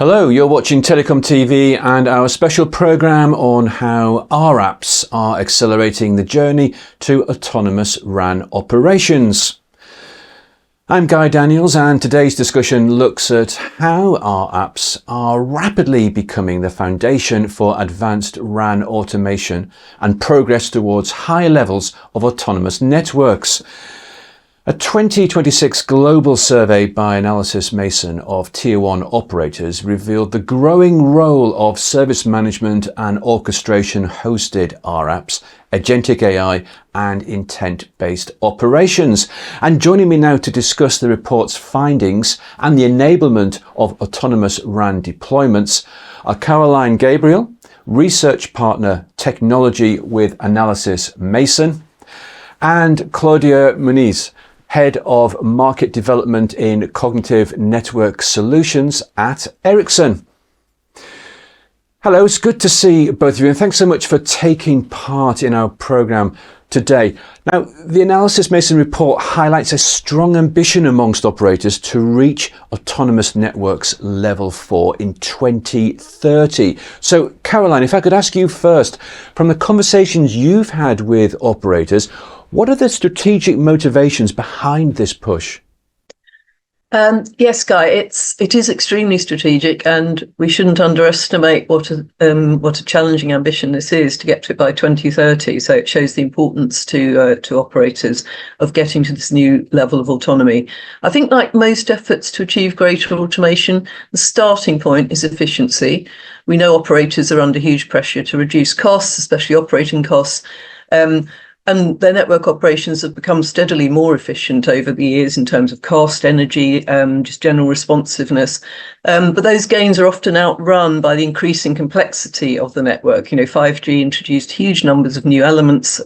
Hello, you're watching TelecomTV and our special program on how rApps are accelerating the journey to autonomous RAN operations. I'm Guy Daniels, and today's discussion looks at how rApps are rapidly becoming the foundation for advanced RAN automation and progress towards higher levels of autonomous networks. A 2026 global survey by Analysys Mason of Tier 1 operators revealed the growing role of service management and orchestration hosted rApps, Agentic AI and intent-based operations. And joining me now to discuss the report's findings and the enablement of autonomous RAN deployments are Caroline Gabriel, Research Partner Technology with Analysys Mason, and Claudia Muñiz, Head of Market Development in Cognitive Network Solutions at Ericsson. Hello, it's good to see both of you, and thanks so much for taking part in our programme today. Now, the Analysys Mason report highlights a strong ambition amongst operators to reach autonomous networks level 4 in 2030. So, Caroline, if I could ask you first, from the conversations you've had with operators, what are the strategic motivations behind this push? Yes, Guy, it is extremely strategic, and we shouldn't underestimate what a challenging ambition this is to get to it by 2030. So it shows the importance to operators of getting to this new level of autonomy. I think, like most efforts to achieve greater automation, the starting point is efficiency. We know operators are under huge pressure to reduce costs, especially operating costs. And their network operations have become steadily more efficient over the years in terms of cost, energy, just general responsiveness. But those gains are often outrun by the increasing complexity of the network. 5G introduced huge numbers of new elements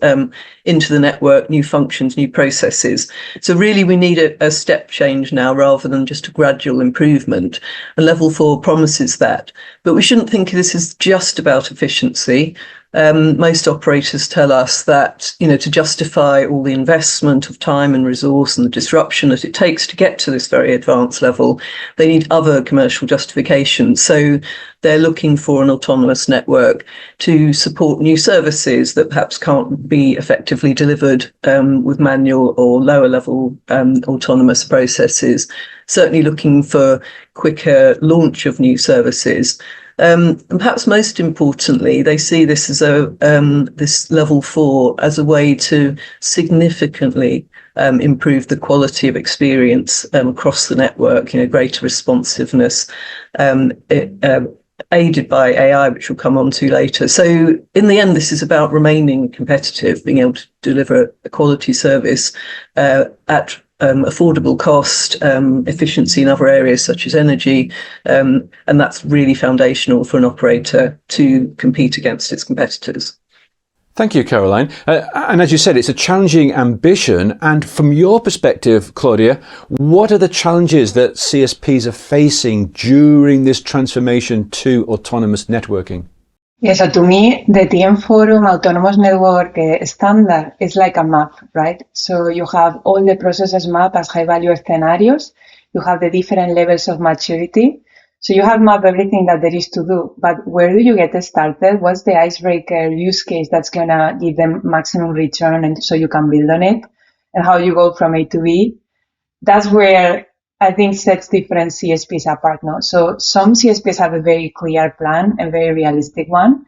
into the network, new functions, new processes. So really we need a step change now rather than just a gradual improvement. And level 4 promises that. But we shouldn't think this is just about efficiency. Most operators tell us that, to justify all the investment of time and resource and the disruption that it takes to get to this very advanced level, they need other commercial justifications. So they're looking for an autonomous network to support new services that perhaps can't be effectively delivered with manual or lower level autonomous processes. Certainly looking for quicker launch of new services. And perhaps most importantly, they see this as this level 4 as a way to significantly improve the quality of experience across the network. Greater responsiveness, aided by AI, which we'll come on to later. So in the end, this is about remaining competitive, being able to deliver a quality service at affordable cost, efficiency in other areas such as energy, and that's really foundational for an operator to compete against its competitors. Thank you, Caroline. And as you said, it's a challenging ambition. And from your perspective, Claudia, what are the challenges that CSPs are facing during this transformation to autonomous networking? Yes, so to me, the TM Forum Autonomous Network standard is like a map, right? So you have all the processes mapped as high-value scenarios. You have the different levels of maturity. So you have mapped everything that there is to do. But where do you get started? What's the icebreaker use case that's going to give them maximum return and so you can build on it? And how you go from A to B? That's where I think sets different CSPs apart now. So some CSPs have a very clear plan and very realistic one,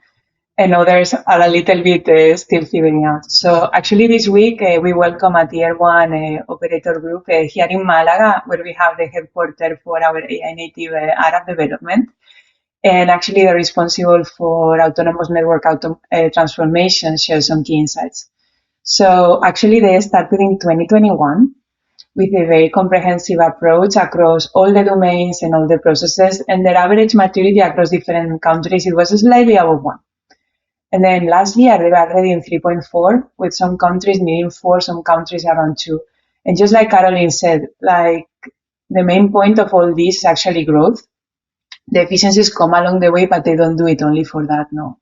and others are a little bit still figuring out. So actually this week we welcome a tier 1 operator group here in Malaga, where we have the headquarters for our AI native Arab development. And actually they're responsible for autonomous network transformation, share some key insights. So actually they started in 2021. With a very comprehensive approach across all the domains and all the processes, and their average maturity across different countries, it was slightly above 1. And then last year, they were already in 3.4, with some countries needing 4, some countries around 2. And just like Caroline said, the main point of all this is actually growth. The efficiencies come along the way, but they don't do it only for that, no.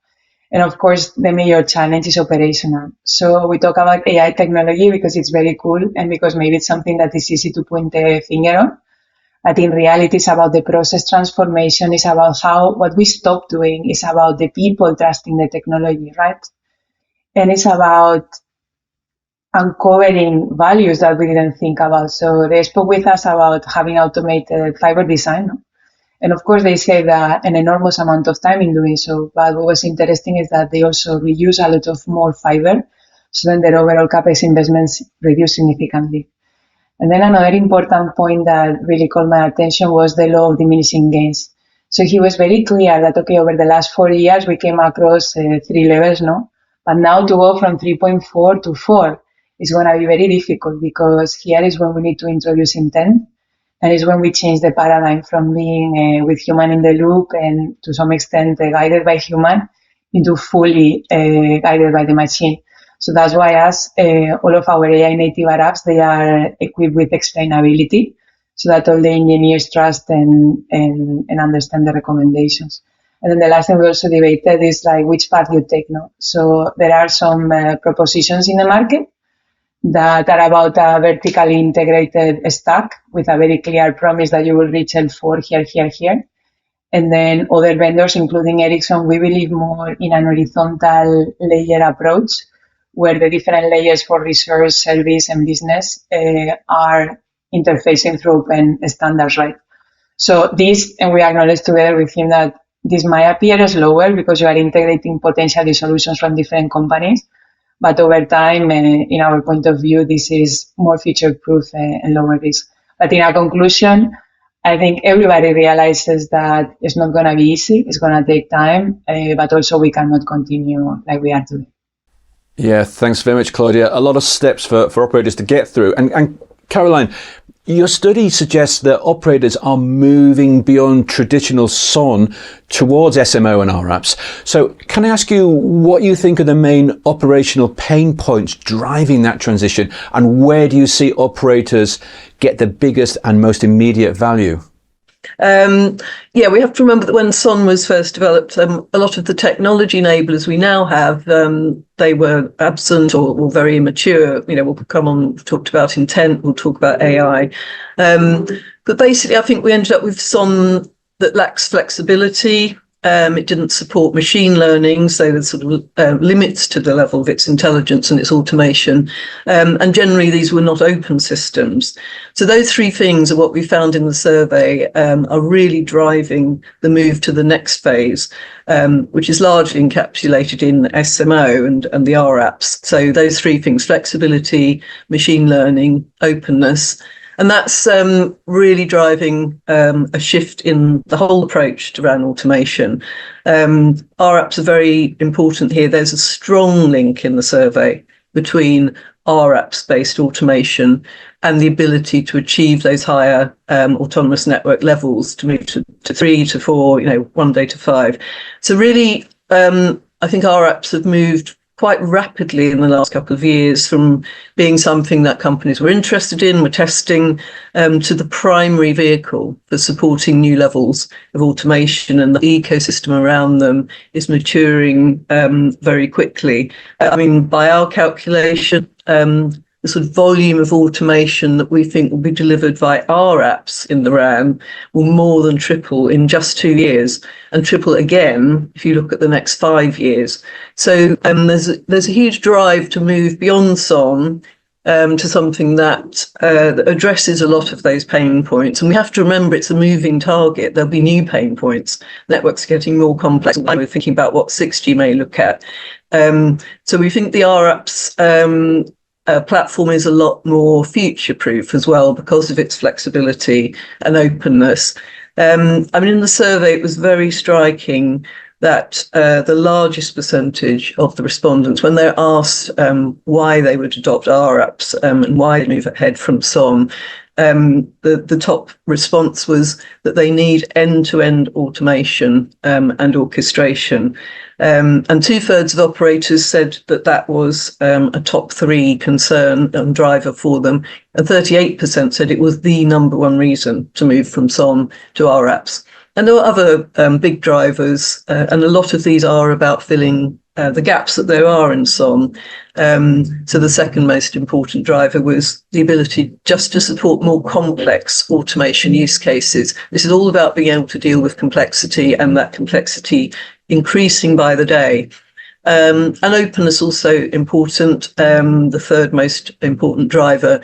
And of course, the major challenge is operational. So we talk about AI technology because it's very cool and because maybe it's something that is easy to point a finger on. But in reality, it's about the process transformation. It's about what we stop doing is about the people trusting the technology, right? And it's about uncovering values that we didn't think about. So they spoke with us about having automated fiber design. And of course, they save an enormous amount of time in doing so. But what was interesting is that they also reuse a lot of more fiber. So then their overall CapEx investments reduce significantly. And then another important point that really caught my attention was the law of diminishing gains. So he was very clear that, okay, over the last 4 years, we came across 3 levels, no? But now to go from 3.4 to 4 is going to be very difficult, because here is when we need to introduce intent, and is when we change the paradigm from being with human in the loop and to some extent guided by human into fully guided by the machine. So that's why all of our AI native apps, they are equipped with explainability, so that all the engineers trust and understand the recommendations. And then the last thing we also debated is like which path you take now. So there are some propositions in the market that are about a vertically integrated stack with a very clear promise that you will reach L4 here. And then other vendors, including Ericsson, we believe more in an horizontal layer approach, where the different layers for research, service, and business are interfacing through open standards, right? So this, and we acknowledge together with him that this might appear slower because you are integrating potentially solutions from different companies, but over time, in our point of view, this is more future-proof and lower risk. But in a conclusion, I think everybody realizes that it's not going to be easy, it's going to take time, but also we cannot continue like we are today. Yeah, thanks very much, Claudia. A lot of steps for operators to get through. And Caroline, your study suggests that operators are moving beyond traditional SON towards SMO and rApps. So can I ask you what you think are the main operational pain points driving that transition, and where do you see operators get the biggest and most immediate value? We have to remember that when SON was first developed, a lot of the technology enablers we now have, they were absent or very immature. We'll come on, we've talked about intent, we'll talk about AI. But basically, I think we ended up with SON that lacks flexibility. It didn't support machine learning, so there's sort of limits to the level of its intelligence and its automation. And generally, these were not open systems. So those three things are what we found in the survey are really driving the move to the next phase, which is largely encapsulated in SMO and the rApps. So those three things: flexibility, machine learning, openness. And that's really driving a shift in the whole approach to RAN automation. rApps are very important here. There's a strong link in the survey between rApps-based automation and the ability to achieve those higher autonomous network levels, to move to 3 to 4, one day to 5. So really, I think rApps have moved quite rapidly in the last couple of years from being something that companies were interested in, were testing, to the primary vehicle for supporting new levels of automation, and the ecosystem around them is maturing very quickly. By our calculation, the sort of volume of automation that we think will be delivered by rApps in the RAN will more than triple in just 2 years, and triple again if you look at the next 5 years. So there's a huge drive to move beyond SON to something that addresses a lot of those pain points. And we have to remember it's a moving target. There'll be new pain points. Networks are getting more complex. We're thinking about what 6G may look at. So we think the rApps platform is a lot more future-proof as well because of its flexibility and openness. In the survey, it was very striking that the largest percentage of the respondents, when they're asked why they would adopt rApps and why they move ahead from SON, the top response was that they need end-to-end automation and orchestration. And 2/3 of operators said that was a top 3 concern and driver for them. And 38% said it was the number one reason to move from SON to rApps. And there are other big drivers, and a lot of these are about filling the gaps that there are in SON. So the second most important driver was the ability just to support more complex automation use cases. This is all about being able to deal with complexity, and that complexity increasing by the day. And openness also important. The third most important driver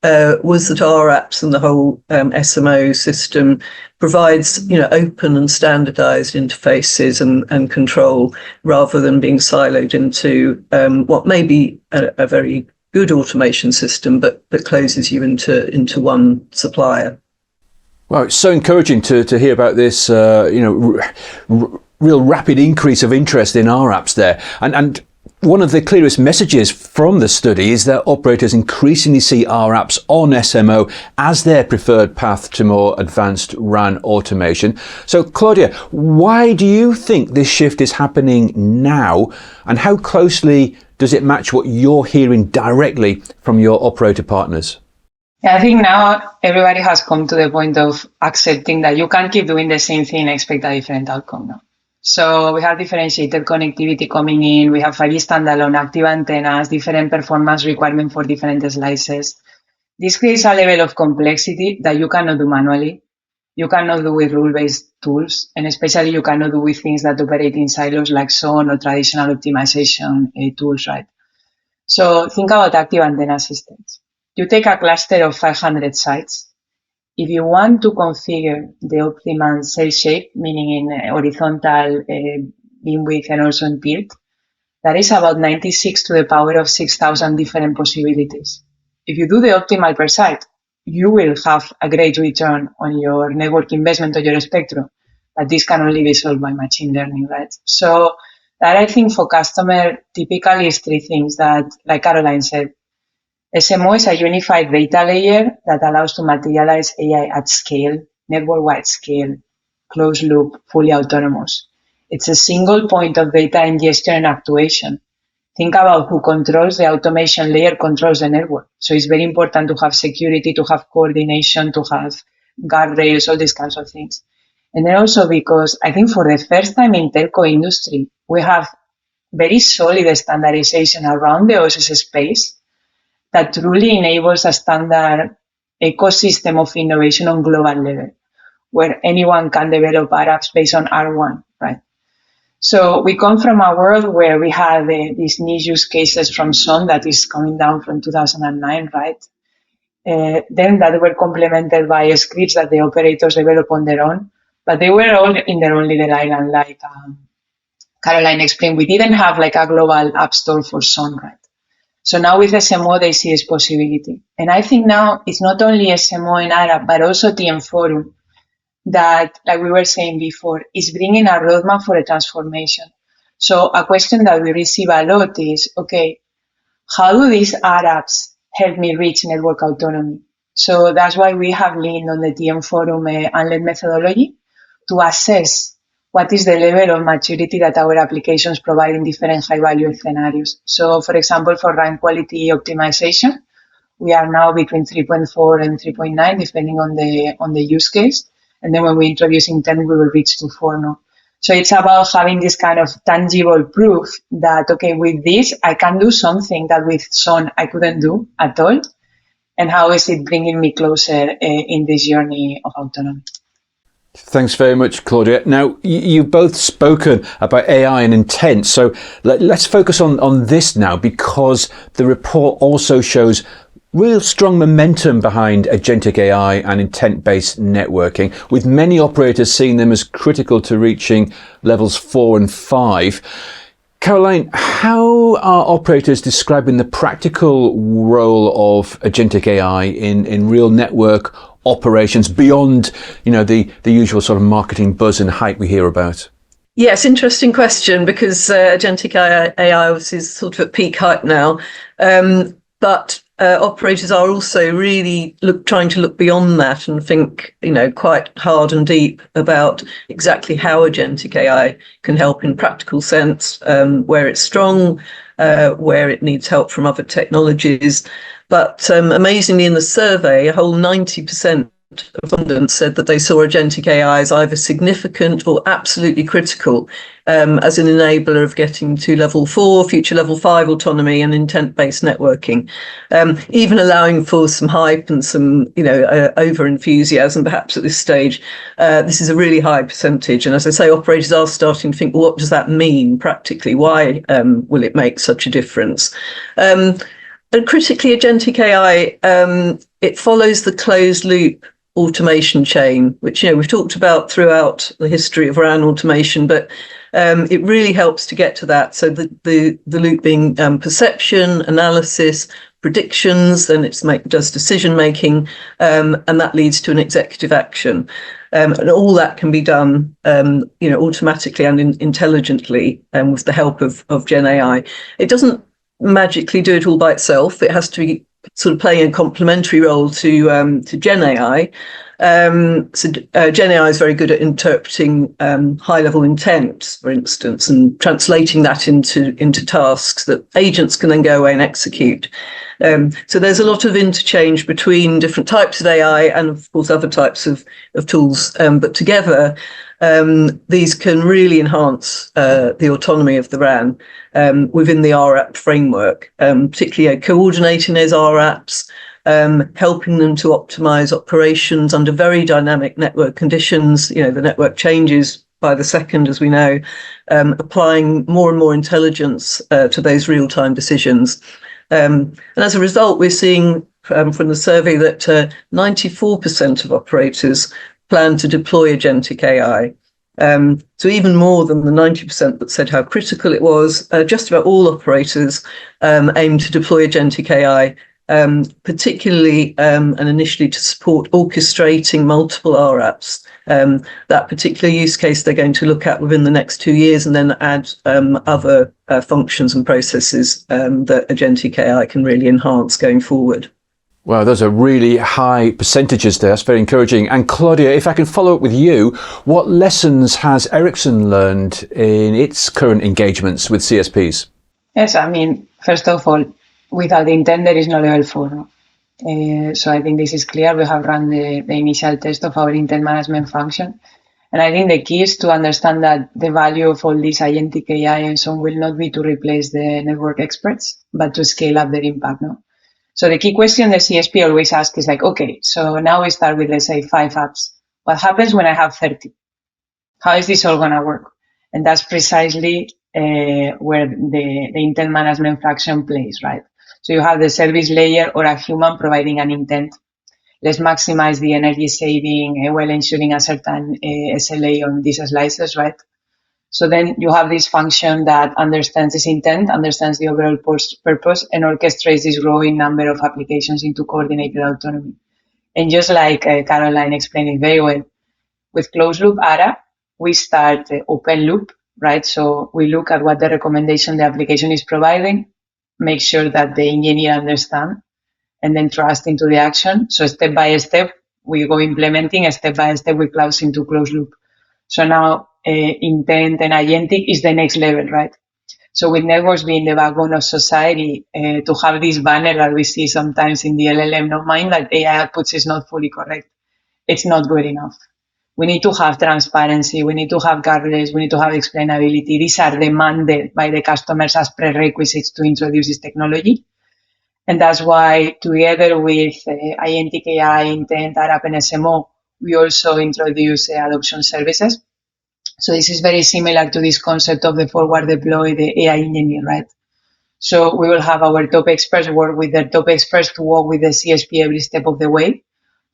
was that rApps and the whole SMO system provides, open and standardized interfaces and control, rather than being siloed into what may be a very good automation system, but closes you into one supplier. Well, it's so encouraging to hear about this, real rapid increase of interest in rApps there. And one of the clearest messages from the study is that operators increasingly see rApps on SMO as their preferred path to more advanced RAN automation. So, Claudia, why do you think this shift is happening now, and how closely does it match what you're hearing directly from your operator partners? Yeah, I think now everybody has come to the point of accepting that you can't keep doing the same thing and expect a different outcome now. So we have differentiated connectivity coming in. We have 5G standalone active antennas, different performance requirement for different slices. This creates a level of complexity that you cannot do manually. You cannot do with rule-based tools, and especially you cannot do with things that operate in silos like SON or traditional optimization tools, right? So think about active antenna systems. You take a cluster of 500 sites. If you want to configure the optimal cell shape, meaning in horizontal, beam width, and also in tilt, that is about 96 to the power of 6,000 different possibilities. If you do the optimal per site, you will have a great return on your network investment or your spectrum, but this can only be solved by machine learning, right? So that, I think, for customer typically is three things that, like Caroline said, SMO is a unified data layer that allows to materialize AI at scale, network-wide scale, closed loop, fully autonomous. It's a single point of data ingestion and actuation. Think about who controls the automation layer controls the network. So it's very important to have security, to have coordination, to have guardrails, all these kinds of things. And then also because I think for the first time in telco industry, we have very solid standardization around the OSS space that truly enables a standard ecosystem of innovation on global level, where anyone can develop rApps based on R1, right? So we come from a world where we have these niche use cases from SON that is coming down from 2009, right? Then that were complemented by scripts that the operators develop on their own, but they were all in their own little island, like Caroline explained. We didn't have like a global app store for SON, right? So now with SMO, they see this possibility. And I think now it's not only SMO and rApp, but also TM Forum that, like we were saying before, is bringing a roadmap for a transformation. So a question that we receive a lot is, okay, how do these rApps help me reach network autonomy? So that's why we have leaned on the TM Forum unled methodology to assess what is the level of maturity that our applications provide in different high-value scenarios. So, for example, for RAN quality optimization, we are now between 3.4 and 3.9, depending on the use case. And then when we introduce intent, we will reach to 4 now. So it's about having this kind of tangible proof that, okay, with this, I can do something that with SON I couldn't do at all. And how is it bringing me closer in this journey of autonomy? Thanks very much, Claudia. Now, you've both spoken about AI and intent, so let's focus on this now, because the report also shows real strong momentum behind agentic AI and intent-based networking, with many operators seeing them as critical to reaching levels 4 and 5. Caroline, how are operators describing the practical role of agentic AI in real network operations beyond, the usual sort of marketing buzz and hype we hear about? Yes, interesting question, because agentic AI obviously is sort of at peak hype now, but operators are also really trying to look beyond that and think, quite hard and deep about exactly how agentic AI can help in practical sense, where it's strong, where it needs help from other technologies. But amazingly, in the survey, a whole 90% respondents said that they saw agentic AI as either significant or absolutely critical as an enabler of getting to level 4, future level 5 autonomy and intent-based networking, even allowing for some hype and some, over-enthusiasm perhaps at this stage. This is a really high percentage. And as I say, operators are starting to think, well, what does that mean practically? Why will it make such a difference? And critically, agentic AI, it follows the closed loop automation chain, which we've talked about throughout the history of RAN automation, but it really helps to get to that. So the loop being perception, analysis, predictions, then it does decision making, and that leads to an executive action. And all that can be done, automatically and intelligently, with the help of Gen AI. It doesn't magically do it all by itself. It has to be sort of playing a complementary role to Gen AI. Gen AI is very good at interpreting high-level intent, for instance, and translating that into tasks that agents can then go away and execute. So there's a lot of interchange between different types of AI and, of course, other types of tools. But together, these can really enhance the autonomy of the RAN within the rApp framework, particularly coordinating those rApps, helping them to optimize operations under very dynamic network conditions. The network changes by the second, as we know, applying more and more intelligence to those real-time decisions. And as a result, we're seeing from the survey that 94% of operators plan to deploy agentic AI. So even more than the 90% that said how critical it was, just about all operators aim to deploy agentic AI, particularly and initially to support orchestrating multiple rApps. That particular use case they're going to look at within the next 2 years, and then add other functions and processes that agentic AI can really enhance going forward. Wow, those are really high percentages there. That's very encouraging. And Claudia, if I can follow up with you, what lessons has Ericsson learned in its current engagements with CSPs? Yes, first of all, without the intent, there is no level 4. No? So I think this is clear. We have run the initial test of our intent management function. And I think the key is to understand that the value of all this agentic AI and so on will not be to replace the network experts, but to scale up their impact. No? So the key question the CSP always asks is like, okay, so now we start with, let's say, 5 apps. What happens when I have 30? How is this all going to work? And that's precisely where the intent management function plays, right? So you have the service layer or a human providing an intent. Let's maximize the energy saving while ensuring a certain SLA on these slices, right? So then you have this function that understands this intent, understands the overall purpose, and orchestrates this growing number of applications into coordinated autonomy. And just like Caroline explained it very well, with closed loop ARA, we start open loop, right? So we look at what the recommendation the application is providing, make sure that the engineer understands, and then trust into the action. So step by step, we go implementing, and step by step, we close into closed loop. So now intent and agentic is the next level, right? So with networks being the backbone of society, to have this banner that we see sometimes in the LLM, not mind that AI outputs is not fully correct. It's not good enough. We need to have transparency. We need to have guardrails. We need to have explainability. These are demanded by the customers as prerequisites to introduce this technology. And that's why together with Agentic AI, Intent, rApp, and SMO, we also introduce adoption services. So this is very similar to this concept of the forward deploy, the AI engineer, right? So we will have our top experts work with their top experts to work with the CSP every step of the way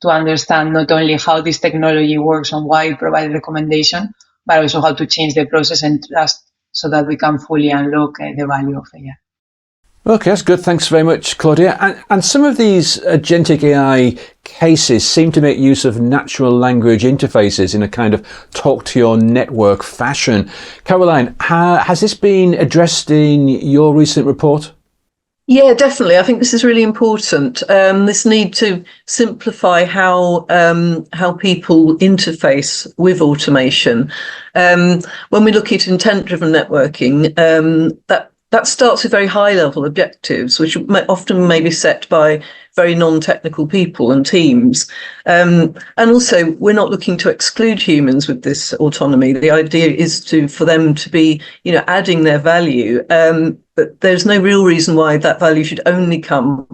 to understand not only how this technology works and why it provides recommendation, but also how to change the process and trust so that we can fully unlock the value of AI. Okay, that's good. Thanks very much, Claudia. And some of these agentic AI cases seem to make use of natural language interfaces in a kind of talk to your network fashion. Caroline, has this been addressed in your recent report? Yeah, definitely. I think this is really important. This need to simplify how people interface with automation. When we look at intent-driven networking, that that starts with very high-level objectives, which often may be set by very non-technical people and teams. And also, we're not looking to exclude humans with this autonomy. The idea is for them to be, adding their value. But there's no real reason why that value should only come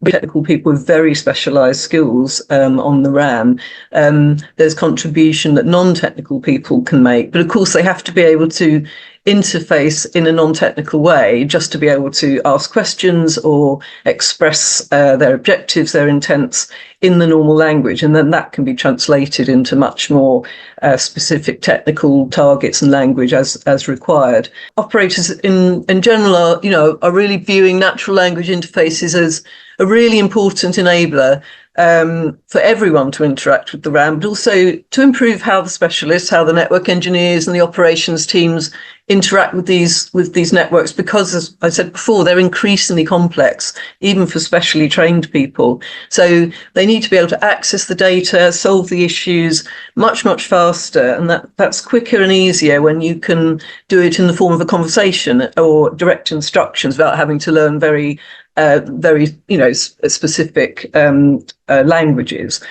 technical people with very specialised skills on the RAN. There's contribution that non-technical people can make, but of course they have to be able to interface in a non-technical way just to be able to ask questions or express their objectives, their intents in the normal language, and then that can be translated into much more specific technical targets and language as required. Operators in general are really viewing natural language interfaces as a really important enabler for everyone to interact with the RAN, but also to improve how the specialists, how the network engineers and the operations teams interact with these networks, because, as I said before, they're increasingly complex, even for specially trained people. So they need to be able to access the data, solve the issues much, much faster, and that's quicker and easier when you can do it in the form of a conversation or direct instructions without having to learn very specific languages.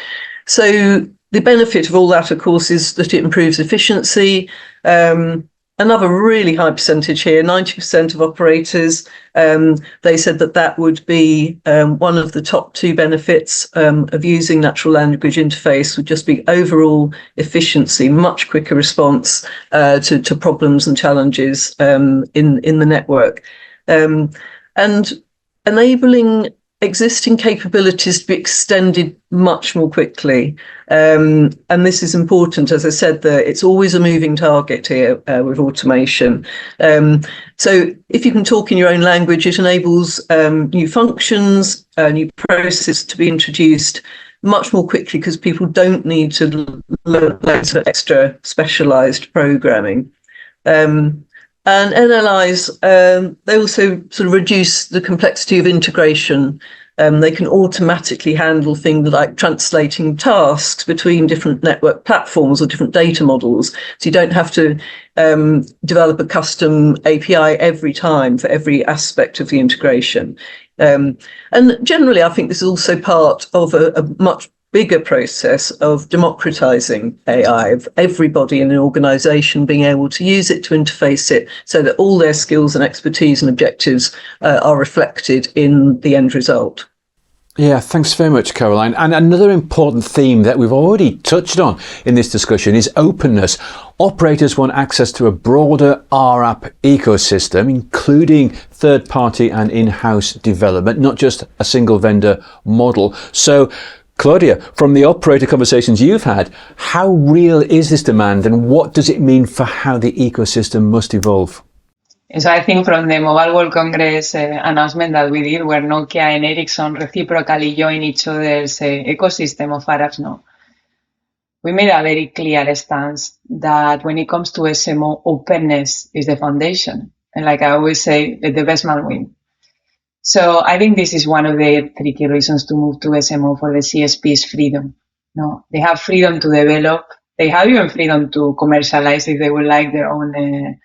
So the benefit of all that, of course, is that it improves efficiency. Another really high percentage here, 90% of operators, they said that would be one of the top two benefits of using natural language interface, would just be overall efficiency, much quicker response to problems and challenges in the network. And enabling existing capabilities to be extended much more quickly. And this is important, as I said, that it's always a moving target here with automation. So if you can talk in your own language, it enables new functions, new processes to be introduced much more quickly, because people don't need to learn loads of extra specialised programming. And NLIs, they also sort of reduce the complexity of integration. They can automatically handle things like translating tasks between different network platforms or different data models. So you don't have to develop a custom API every time for every aspect of the integration. And generally, I think this is also part of a much bigger process of democratizing AI, of everybody in an organization being able to use it, to interface it, so that all their skills and expertise and objectives are reflected in the end result. Yeah, thanks very much, Caroline. And another important theme that we've already touched on in this discussion is openness. Operators want access to a broader rApp ecosystem, including third-party and in-house development, not just a single vendor model. So, Claudia, from the operator conversations you've had, how real is this demand and what does it mean for how the ecosystem must evolve? So I think from the Mobile World Congress announcement that we did, where Nokia and Ericsson reciprocally join each other's ecosystem of rApps now, we made a very clear stance that when it comes to SMO, openness is the foundation. And like I always say, let the best man win. So I think this is one of the tricky reasons to move to SMO for the CSP's freedom. No, they have freedom to develop. They have even freedom to commercialize if they would like their own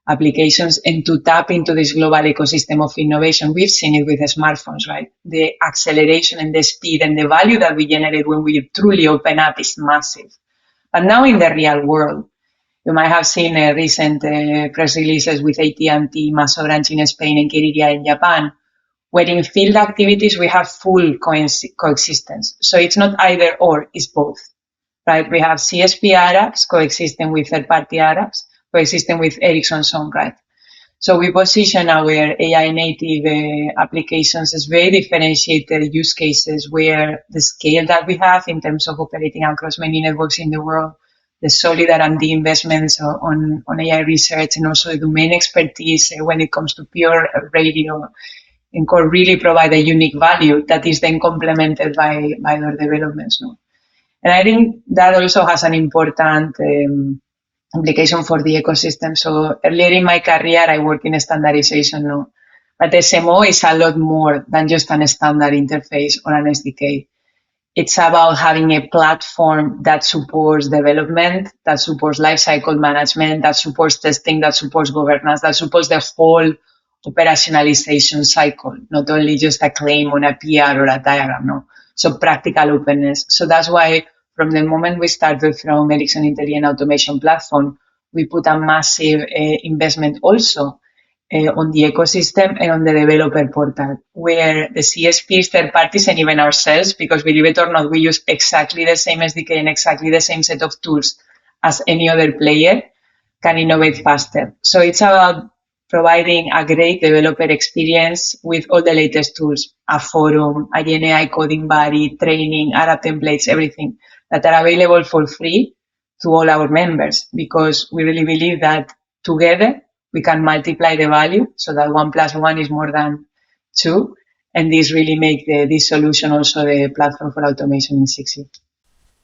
applications and to tap into this global ecosystem of innovation. We've seen it with the smartphones, right? The acceleration and the speed and the value that we generate when we truly open up is massive. But now in the real world, you might have seen recent press releases with AT&T, MasOrange in Spain and Gabriel in Japan, where in field activities we have full coexistence. So it's not either or, it's both, right? We have CSP rApps coexisting with third-party rApps, coexisting with Ericsson's own, right? So we position our AI native applications as very differentiated use cases where the scale that we have in terms of operating across many networks in the world, the solid R&D investments on AI research, and also the domain expertise when it comes to pure radio and core really provide a unique value that is then complemented by their developments. No? And I think that also has an important implication for the ecosystem. So earlier in my career, I worked in standardization, no? But SMO is a lot more than just a standard interface or an SDK. It's about having a platform that supports development, that supports lifecycle management, that supports testing, that supports governance, that supports the whole operationalization cycle, not only just a claim on a PR or a diagram, no. So practical openness. So that's why from the moment we started from Ericsson Intelligent Automation Platform, we put a massive investment also on the ecosystem and on the developer portal, where the CSPs, third parties, and even ourselves, because believe it or not, we use exactly the same SDK and exactly the same set of tools as any other player, can innovate faster. So it's about providing a great developer experience with all the latest tools, a forum, a GenAI coding buddy, training, rApp templates, everything that are available for free to all our members, because we really believe that together we can multiply the value so that 1 + 1 is more than 2. And this really make this solution also the platform for automation in 6 years.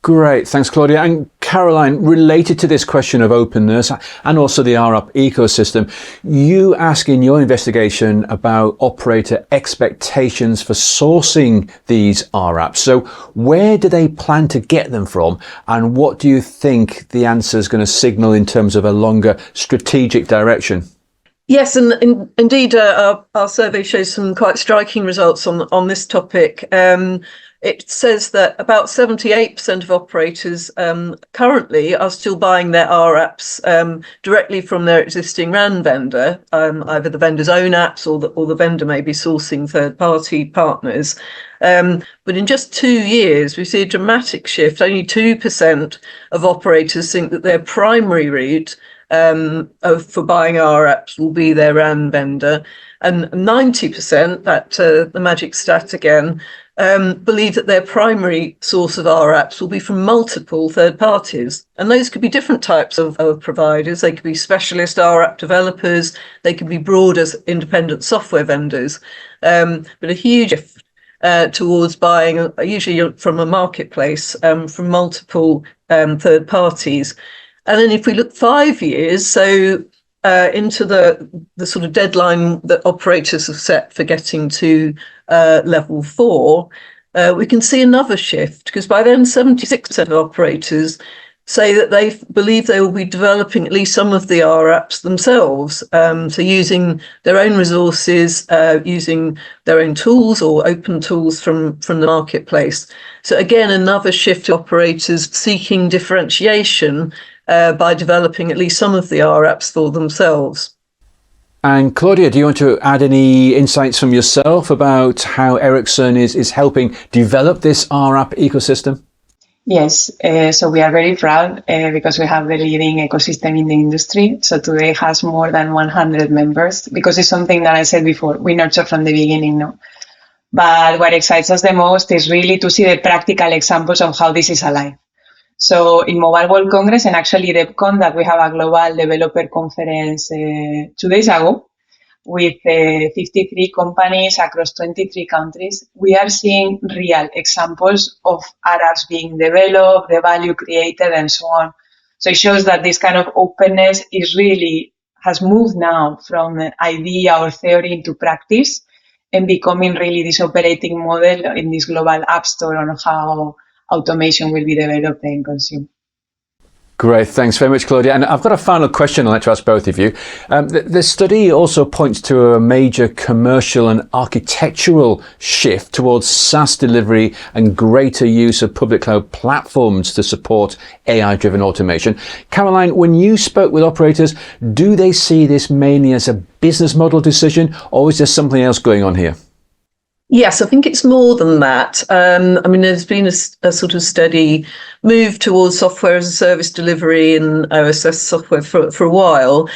Great, thanks Claudia. And Caroline, related to this question of openness and also the rApp ecosystem, you ask in your investigation about operator expectations for sourcing these rApps. So where do they plan to get them from, and what do you think the answer is going to signal in terms of a longer strategic direction? Yes, and indeed, our survey shows some quite striking results on this topic. It says that about 78% of operators currently are still buying their rApps directly from their existing RAN vendor, either the vendor's own apps or the vendor may be sourcing third-party partners. But in just 2 years, we see a dramatic shift. Only 2% of operators think that their primary route for buying rApps will be their RAN vendor, and 90%, the magic stat again, believe that their primary source of rApps will be from multiple third parties. And those could be different types of providers. They could be specialist rApp developers. They could be broader independent software vendors. But a huge shift towards buying, usually from a marketplace, from multiple third parties. And then if we look 5 years, so into the sort of deadline that operators have set for getting to level 4, we can see another shift, because by then 76% of operators say that they believe they will be developing at least some of the rApps themselves. So using their own resources, using their own tools or open tools from the marketplace. So again, another shift to operators seeking differentiation by developing at least some of the rApps for themselves. And Claudia, do you want to add any insights from yourself about how Ericsson is helping develop this rApp ecosystem? Yes, so we are very proud because we have the leading ecosystem in the industry. So today has more than 100 members, because it's something that I said before, we nurture from the beginning, no? But what excites us the most is really to see the practical examples of how this is alive. So in Mobile World Congress and actually DevCon, that we have a global developer conference 2 days ago with 53 companies across 23 countries, we are seeing real examples of rApps being developed, the value created, and so on. So it shows that this kind of openness has moved now from idea or theory into practice and becoming really this operating model in this global app store on how automation will be developed and consumed. Great, thanks very much, Claudia. And I've got a final question I'd like to ask both of you. The study also points to a major commercial and architectural shift towards SaaS delivery and greater use of public cloud platforms to support AI-driven automation. Caroline, when you spoke with operators, do they see this mainly as a business model decision, or is there something else going on here? Yes, I think it's more than that. I mean, there's been a sort of steady move towards software as a service delivery and OSS software for a while.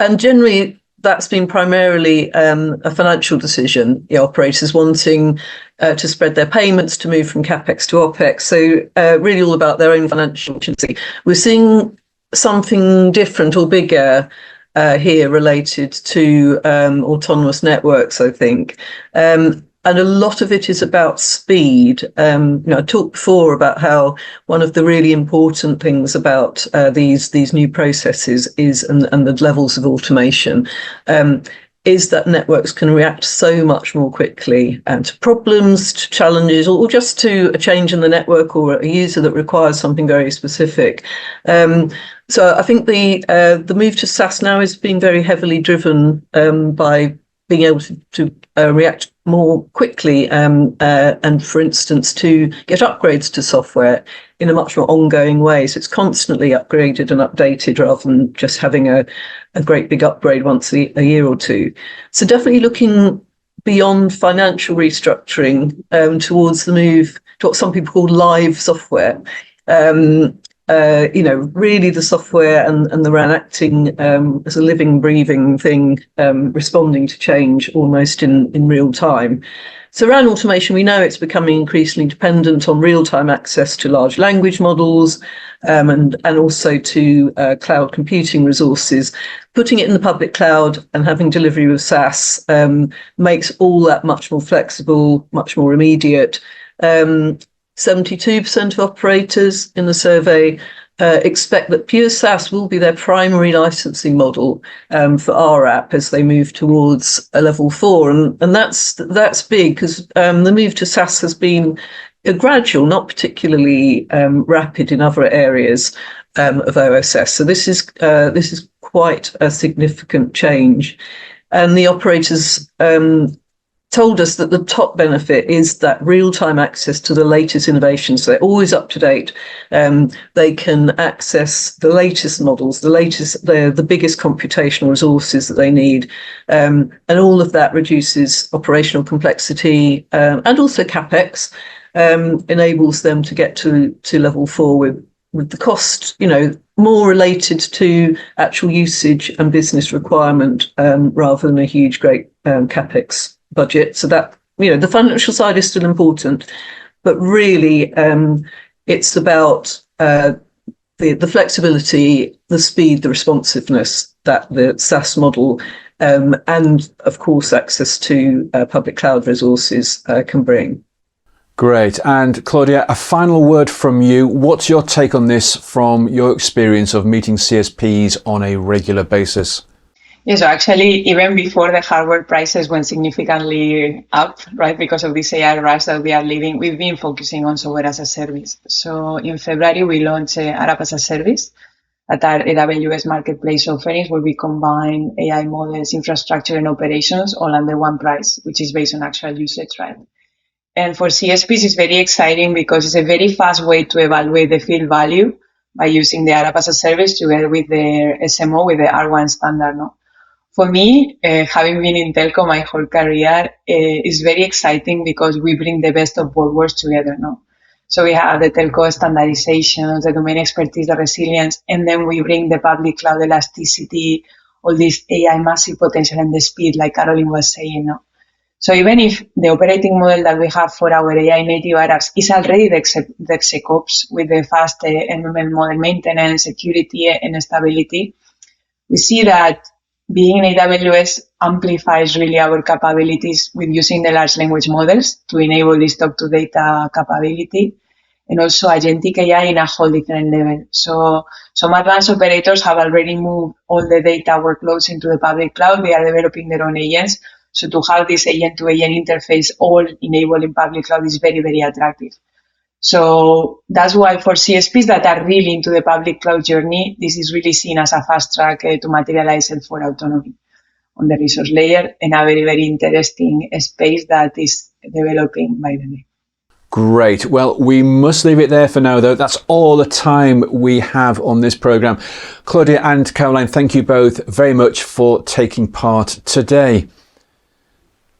And generally, that's been primarily a financial decision, the operators wanting to spread their payments, to move from CapEx to OpEx. So really all about their own financial efficiency. We're seeing something different or bigger here related to autonomous networks, I think. And a lot of it is about speed. I talked before about how one of the really important things about these new processes is and the levels of automation is that networks can react so much more quickly to problems, to challenges, or just to a change in the network or a user that requires something very specific. So I think the move to SaaS now is being very heavily driven by being able to react more quickly and, for instance, to get upgrades to software in a much more ongoing way. So it's constantly upgraded and updated rather than just having a great big upgrade once a year or two. So definitely looking beyond financial restructuring towards the move to what some people call live software. Really the software and the RAN acting as a living, breathing thing, responding to change almost in real time. So RAN automation, we know it's becoming increasingly dependent on real-time access to large language models and also to cloud computing resources. Putting it in the public cloud and having delivery with SaaS makes all that much more flexible, much more immediate. 72% of operators in the survey expect that pure SaaS will be their primary licensing model for rApp as they move towards a level 4. And that's big because the move to SaaS has been gradual, not particularly rapid in other areas of OSS. So this is quite a significant change. And the operators told us that the top benefit is that real-time access to the latest innovations. So they're always up to date. They can access the latest models, the biggest computational resources that they need. And all of that reduces operational complexity and also CapEx, enables them to get to level 4 with the cost, more related to actual usage and business requirement rather than a huge, great CapEx budget. So that, the financial side is still important, but really it's about the flexibility, the speed, the responsiveness that the SaaS model and, of course, access to public cloud resources can bring. Great. And Claudia, a final word from you. What's your take on this from your experience of meeting CSPs on a regular basis? Yeah, so actually, even before the hardware prices went significantly up, right, because of this AI rush that we are living, we've been focusing on software as a service. So in February, we launched rApp as a service at our AWS marketplace offerings, where we combine AI models, infrastructure, and operations all under one price, which is based on actual usage, right? And for CSPs, it's very exciting because it's a very fast way to evaluate the field value by using the rApp as a service together with their SMO, with the R1 standard, no? For me, having been in telco my whole career, is very exciting because we bring the best of both worlds together, no? So we have the telco standardization, the domain expertise, the resilience, and then we bring the public cloud elasticity, all this AI massive potential and the speed, like Caroline was saying, no? So even if the operating model that we have for our AI native apps is already the DevSecOps with the fast MML model maintenance, security, and stability, we see that being in AWS amplifies really our capabilities with using the large language models to enable this talk-to-data capability, and also agentic AI in a whole different level. So some advanced operators have already moved all the data workloads into the public cloud. They are developing their own agents. So to have this agent-to-agent interface all enabled in public cloud is very, very attractive. So that's why for CSPs that are really into the public cloud journey, this is really seen as a fast track to materialize self-autonomy on the resource layer, and a very, very interesting space that is developing by the day. Great. Well, we must leave it there for now, though. That's all the time we have on this programme. Claudia and Caroline, thank you both very much for taking part today.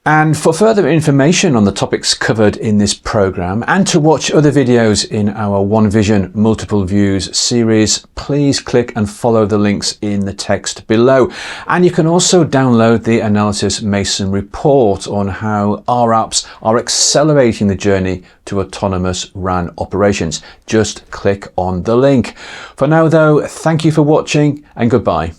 And for further information on the topics covered in this programme and to watch other videos in our One Vision Multiple Views series, please click and follow the links in the text below. And you can also download the Analysys Mason report on how rApps are accelerating the journey to autonomous RAN operations. Just click on the link. For now, though, thank you for watching and goodbye.